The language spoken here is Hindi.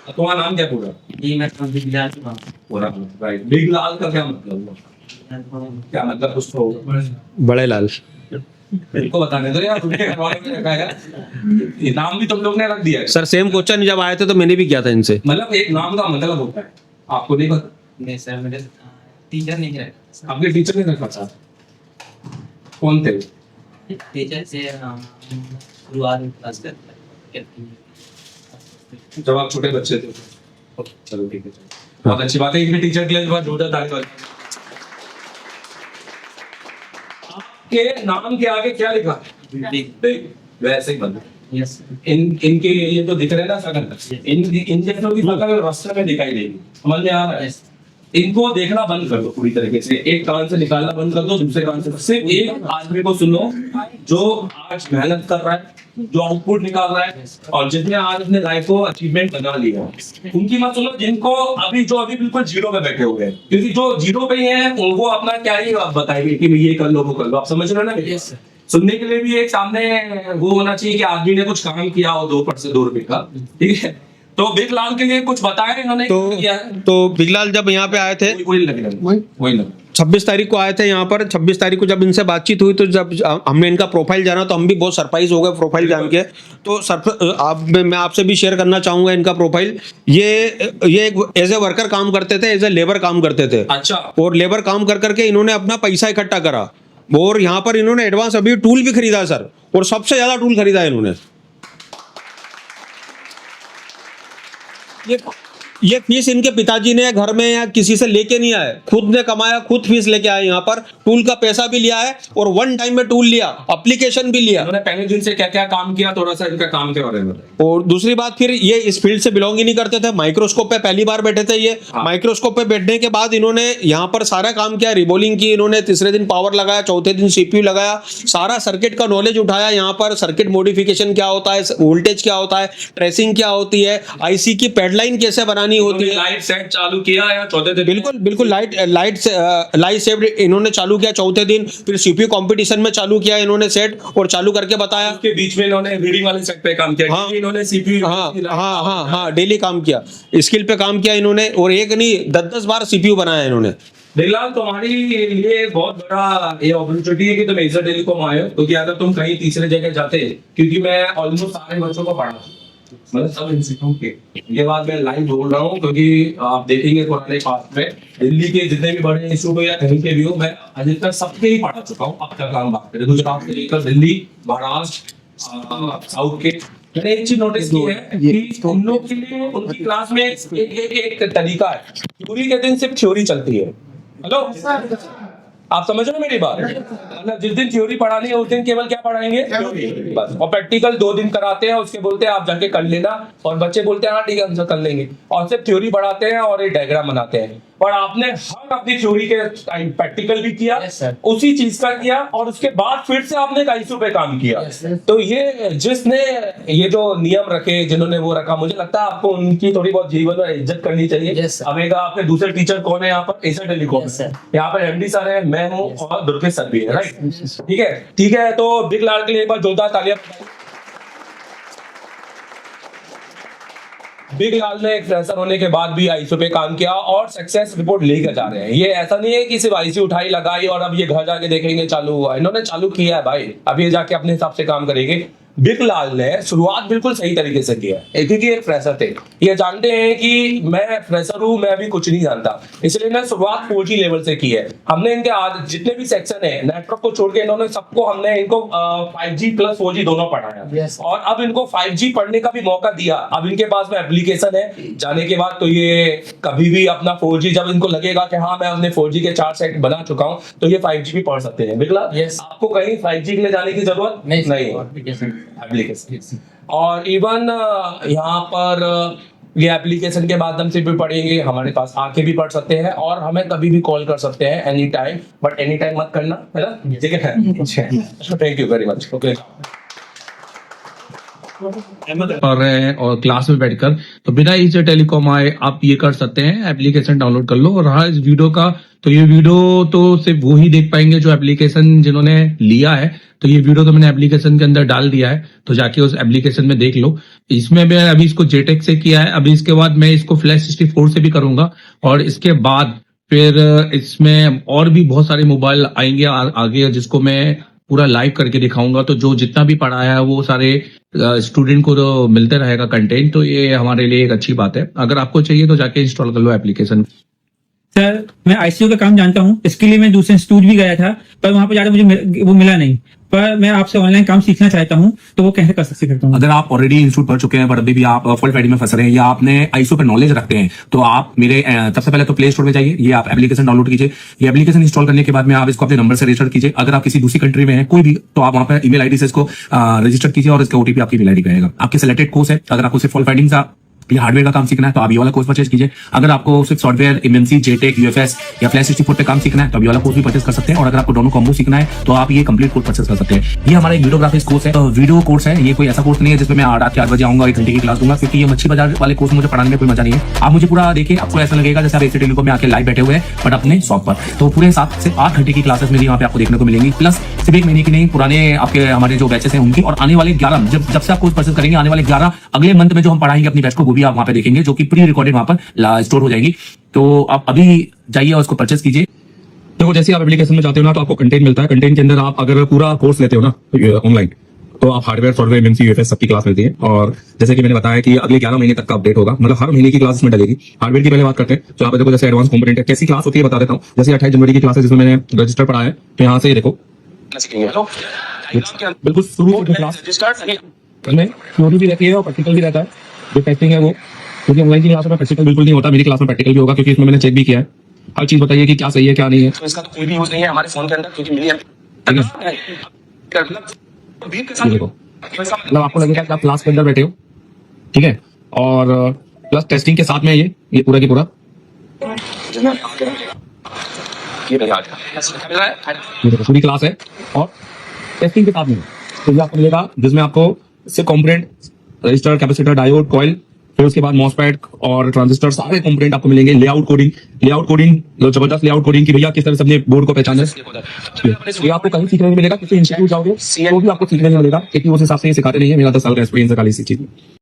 तुम्हारा नाम क्या पूरा? जी मैं बिगलाल हूँ। पूरा राइट। बिगलाल का क्या मतलब हुआ? क्या मतलब कुछ तो बड़े लाल। इनको बताने दो यार, तुमने घर वालों ने रखा है यार। ये नाम भी तुम लोग ने रख दिया है। सर सेम क्वेश्चन जब आए थे तो मैंने भी किया था इनसे। मतलब एक नाम का मतलब होता है, आपको नहीं पता? नहीं सर मेरे टीचर नहीं है। आपके टीचर ने रखा था? कौन थे? टीचर से शुरुआत में क्लास करते हैं। जब आप छोटे बच्चे थे? चलो ठीक है, चलो बहुत अच्छी बात है। इनके टीचर के लिए बहुत जोरदार ताली बजाओ। आपके नाम के आगे क्या लिखा है? बिग। वैसे ही बंद। यस इनके ये जो दिख रहे हैं ना शकल, इन जैसों की शकल रास्ते में दिखाई देगी, समझ में आ रहा है? यस इनको देखना बंद कर दो पूरी तरीके से, एक कान से निकालना बंद कर दो, दूसरे कान से। सिर्फ एक आदमी को सुनो जो आज मेहनत कर रहा है, जो आउटपुट निकाल रहा है और जिसने आज अपने लाइफ को अचीवमेंट बना लिया। उनकी मत सुनो जिनको अभी बिल्कुल जीरो पे बैठे हुए हैं, क्योंकि जो जीरो पे ही हैं उनको अपना क्या ही आप बताएंगे कि ये कर लो वो कर लो। आप समझ रहे हो ना? यस सुनने के लिए भी एक सामने वो होना चाहिए कि आदमी ने कुछ काम किया हो 2 रुपए का, ठीक है? तो बिगलाल के लिए कुछ बताया इन्होंने तो किया है? तो बिगलाल जब यहाँ पे आए थे, वही लगे 26 तारीख को आए थे यहाँ पर। 26 तारीख को जब इनसे बातचीत हुई तो जब हमने इनका प्रोफाइल जाना तो हम भी बहुत सरप्राइज हो गए प्रोफाइल जान के। तो मैं आपसे भी शेयर करना चाहूंगा इनका प्रोफाइल। ये एज ए वर्कर काम करते थे, एज ए लेबर काम करते थे। अच्छा। और लेबर काम कर करके इन्होंने अपना पैसा इकट्ठा करा और यहाँ पर इन्होंने एडवांस अभी टूल भी खरीदा सर, और सबसे ज्यादा टूल खरीदा इन्होंने। ये फीस इनके पिताजी ने घर में या किसी से लेके नहीं आए, खुद ने कमाया, खुद फीस लेके आए। यहाँ पर टूल का पैसा भी लिया है और वन टाइम में टूल लिया, एप्लीकेशन भी लिया। उन्होंने पहले दिन से क्या क्या काम किया, थोड़ा सा इनका काम के बारे में बताइए। और दूसरी बात, फिर ये इस फील्ड से बिलोंग ही नहीं करते थे। माइक्रोस्कोप पे पहली बार बैठे थे ये। हाँ। माइक्रोस्कोप पे बैठने के बाद इन्होंने यहाँ पर सारा काम किया, रिबोलिंग की इन्होंने, तीसरे दिन पावर लगाया, चौथे दिन सीपीयू लगाया, सारा सर्किट का नॉलेज उठाया। यहाँ पर सर्किट मॉडिफिकेशन क्या होता है, वोल्टेज क्या होता है, ट्रेसिंग क्या होती है, आईसी की पैडलाइन कैसे बनानी होती है। लाइट सेट चालू किया या चौथे दिन? बिल्कुल लाइट सेव इन्होंने चालू किया चौथे दिन। फिर सीपीयू कंपटीशन में चालू किया इन्होंने सेट, और चालू करके बताया। उसके बीच में इन्होंने रीडिंग वाले सेट पे काम किया। हाँ। इन्होंने सीपीयू हाँ डेली काम किया, स्किल पे काम किया इन्होंने, और एक नहीं 10 बार सीपीयू बनाया इन्होंने। बिगलाल, तुम्हारी लिए बहुत बड़ा ये अपॉर्चुनिटी है कि तुम एजर टेलीकॉम आए हो, क्योंकि अगर तुम कहीं तीसरे जगह जाते, क्योंकि मैं ऑलमोस्ट सारे बच्चों को पढ़ा, मतलब सब इंस्टीट्यूट के, ये बात मैं लाइव बोल रहा हूँ, क्योंकि आप देखेंगे पुराने पास्ट में दिल्ली के जितने भी बड़े इंस्टीट्यूट या कहीं के भी हो, मैं अभी तक सबके ही पढ़ा चुका हूँ। अब तक हम बात करें गुजरात से लेकर दिल्ली, महाराष्ट्र, साउथ के, मैंने एक चीज नोटिस की है कि उन लोग के लिए उनकी क्लास में एक तरीका है। थ्योरी के दिन सिर्फ थ्योरी चलती है। हेलो, आप समझ रहे हो मेरी बात? मतलब जिस दिन थ्योरी पढ़ानी है उस दिन केवल क्या पढ़ाएंगे? बस। और प्रैक्टिकल 2 दिन कराते हैं, उसके बोलते हैं आप जाके कर लेना, और बच्चे बोलते हैं हाँ ठीक है हम कर लेंगे, और सिर्फ थ्योरी पढ़ाते हैं और एक डायग्राम बनाते हैं। और आपने हर अपनी थ्योरी के टाइम प्रैक्टिकल भी किया, उसी चीज का किया, और उसके बाद फिर से आपने आईसीयू पे काम किया। तो ये जिसने ये जो नियम रखे, जिन्होंने वो रखा, मुझे लगता है आपको उनकी थोड़ी बहुत जीवन में इज्जत करनी चाहिए। अब एक आपके दूसरे टीचर कौन है यहाँ पर? एजर टेलीकॉम। यहाँ पर एमडी सर है, मैं हूँ, और दुर्गेश सर भी है, राइट? ठीक है। तो बिगलाल के लिए एक बार जोरदार तालियां। बिगलाल ने एक फ्रेशर होने के बाद भी आईसीयू पे काम किया और सक्सेस रिपोर्ट लेकर जा रहे हैं। ये ऐसा नहीं है कि सिर्फ आईसीयू उठाई लगाई और अब ये घर जाके देखेंगे चालू हुआ। इन्होंने चालू किया है भाई, अब ये जाके अपने हिसाब से काम करेंगे। बिगलाल ने शुरुआत बिल्कुल सही तरीके से किया है, क्योंकि एक फ्रेशर थे। ये जानते हैं कि मैं फ्रेशर हूँ, मैं अभी कुछ नहीं जानता, इसलिए ना शुरुआत 4G लेवल से की है। हमने इनके आज जितने भी सेक्शन है, नेटवर्क को छोड़ के इन्होंने सबको, हमने इनको 5G प्लस 4G दोनों पढ़ाया। और अब इनको 5G पढ़ने का भी मौका दिया। अब इनके पास में एप्लीकेशन है जाने के बाद, तो ये कभी भी अपना 4G, जब इनको लगेगा कि हाँ मैं अपने 4G के 4 सेट बना चुका हूँ, तो ये 5G भी पढ़ सकते हैं। बिगलाल, आपको कहीं 5G के लिए जाने की जरूरत नहीं। एप्लीकेशन, और इवन यहाँ पर ये एप्लीकेशन के माध्यम से भी पढ़ेंगे, हमारे पास आके भी पढ़ सकते हैं, और हमें कभी भी कॉल कर सकते हैं any time, but any time मत करना, है ना? ठीक है। Thank you very much. Okay, पढ़ रहे हैं और क्लास में बैठकर, तो बिना ईजी टेलीकॉम आए आप ये कर सकते हैं, एप्लीकेशन डाउनलोड कर लो। और रहा इस वीडियो का, तो ये वीडियो तो सिर्फ वो ही देख पाएंगे जो एप्लीकेशन जिन्होंने लिया है। तो ये वीडियो तो मैंने एप्लीकेशन के अंदर डाल दिया है, तो जाके उस एप्लीकेशन में देख लो। इसमें मैं अभी इसको जेटेक से किया है, अभी इसके बाद मैं इसको फ्लैश 64 से भी करूंगा, और इसके बाद फिर इसमें और भी बहुत सारे मोबाइल आएंगे आगे, जिसको मैं पूरा लाइव करके दिखाऊंगा। तो जो जितना भी पढ़ाया है वो सारे स्टूडेंट को तो मिलते रहेगा कंटेंट, तो ये हमारे लिए एक अच्छी बात है। अगर आपको चाहिए तो जाके इंस्टॉल कर लो एप्लीकेशन। सर मैं आईसीयू का काम जानता हूँ, इसके लिए मैं दूसरे इंस्टीट्यूट भी गया था, पर वहां पर जाकर मुझे वो मिला नहीं। पर मैं आपसे ऑनलाइन काम सीखना चाहता हूँ, तो वो कैसे कर सकता हूँ? अगर आप ऑलरेडी इंस्टीट्यूट पढ़ चुके हैं पर अभी भी आप फॉल्ट फाइंडिंग में फंस रहे हैं या आपने आईसीयू पर नॉलेज रखते हैं, तो आप मेरे सबसे पहले तो प्ले स्टोर में जाइए, ये आप एप्लीकेशन डाउनलोड कीजिए। ये एप्लीकेशन इंस्टॉल करने के बाद में आप इसको अपने नंबर से रजिस्टर कीजिए। अगर आप किसी दूसरी कंट्री में हैं कोई भी, तो आप वहां पर ईमेल आईडी से इसको रजिस्टर कीजिए और इसका ओटीपी आपकी ईमेल आईडी पे आएगा। आपके सिलेक्टेड कोर्स है, अगर आपको सिर्फ फॉल्ट फाइंडिंग का या हार्डवेयर का काम सीखना है तो आप ये वाला कोर्स परचेज कीजिए। अगर आपको सिर्फ सॉफ्टवेयर, एमएनसी, जेटेक, यूएफएस या फ्लैश 64 पे काम सीखना है तो आप ये वाला कोर्स भी परचेज कर सकते हैं। और अगर आपको दोनों कॉम्बो सीखना है तो आप ये कंप्लीट कोर्स परचेज कर सकते हैं। ये हमारा एक वीडियोग्राफिक्स कोर्स है, वीडियो कोर्स है। ये कोई ऐसा कोर्स नहीं है जिसमें मैं रात के 8 बजे आऊंगा 1 घंटे की क्लास दूंगा, क्योंकि ये मच्छी बाजार वाले कोर्स मुझे पढ़ाने में कोई मजा नहीं है। आप मुझे पूरा देखिए, आपको ऐसा लगेगा जैसे आप एसी टेलीकॉम में आके लाइव बैठे हुए हैं, बट अपने शॉप पर। तो पूरे 7 से 8 घंटे की क्लासेस मेरी यहाँ पे आपको देखने को मिलेंगी, प्लस सिर्फ 1 महीने की नहीं, पुराने आपके हमारे जो बैचेस हैं उनकी, और आने वाले 11 जब से आप कोर्स परचेज करेंगे, आने वाले 11 अगले मंथ में जो हम पढ़ाएंगे अपनी बैच को, वो भी आप वहाँ पे देखेंगे, जो कि प्री रिकॉर्डेड वहां पर स्टोर हो जाएगी। तो आप अभी जाइए और उसको परचेज कीजिए। देखो जैसे आप एप्लीकेशन में जाते हो ना, तो आपको कंटेंट मिलता है। कंटेंट के अंदर आप अगर पूरा कोर्स लेते हो ना ऑनलाइन, तो आप हार्डवेयर, सॉफ्टवेयर, एमएनसी, यूएफएस सबकी क्लास मिलती है। और जैसे कि मैंने बताया कि अगले 11 महीने तक का अपडेट होगा, मतलब हर महीने की क्लास इसमें डलेगी। हार्डवेयर की पहले बात करते हैं, तो आप देखो जैसे एडवांस कंपोनेंट है, कैसी क्लास होती है बता देता हूँ। जैसे 28 जनवरी की क्लास है जिसमें मैंने रजिस्टर पढ़ा है, तो यहाँ से ये देखो बिल्कुल शुरू से क्लास में थ्योरी भी रहती है और प्रैक्टिकल भी रहता है। जो टेस्टिंग है वो, क्योंकि ऑनलाइन की क्लास में प्रैक्टिकल बिल्कुल नहीं होता, मेरी क्लास में प्रैक्टिकल भी होगा, क्योंकि इसमें मैंने चेक भी किया है। हर चीज बताइए कि क्या सही है क्या नहीं है। तो इसका तो कोई भी यूज नहीं है हमारे फोन के अंदर, क्योंकि मिली ठीक है, ये देखो मतलब आपको लगेगा कि आप क्लास के अंदर बैठे हो, ठीक है। और प्लस टेस्टिंग के साथ में ये पूरा की पूरा ये देखो पूरी क्लास है और टेस्टिंग के साथ में, तो ये आपको मिलेगा जिसमें आपको सिर्फ component, register, capacitor, diode, coil, फिर उसके बाद मॉसफेट और ट्रांजिस्टर, सारे कंपोनेंट आपको मिलेंगे। लेआउट कोडिंग जबरदस्त लेआउट कोडिंग की भैया किस तरह से अपने बोर्ड को पहचाना है, ये आपको कहीं सीखने नहीं मिलेगा। किसी इंस्टीट्यूट जाओगे तो भी आपको सीखने नहीं मिलेगा, क्योंकि उस हिसाब से ये सिखाते नहीं है। मेरा 10 साल का एक्सपीरियंस है खाली इसी चीज में।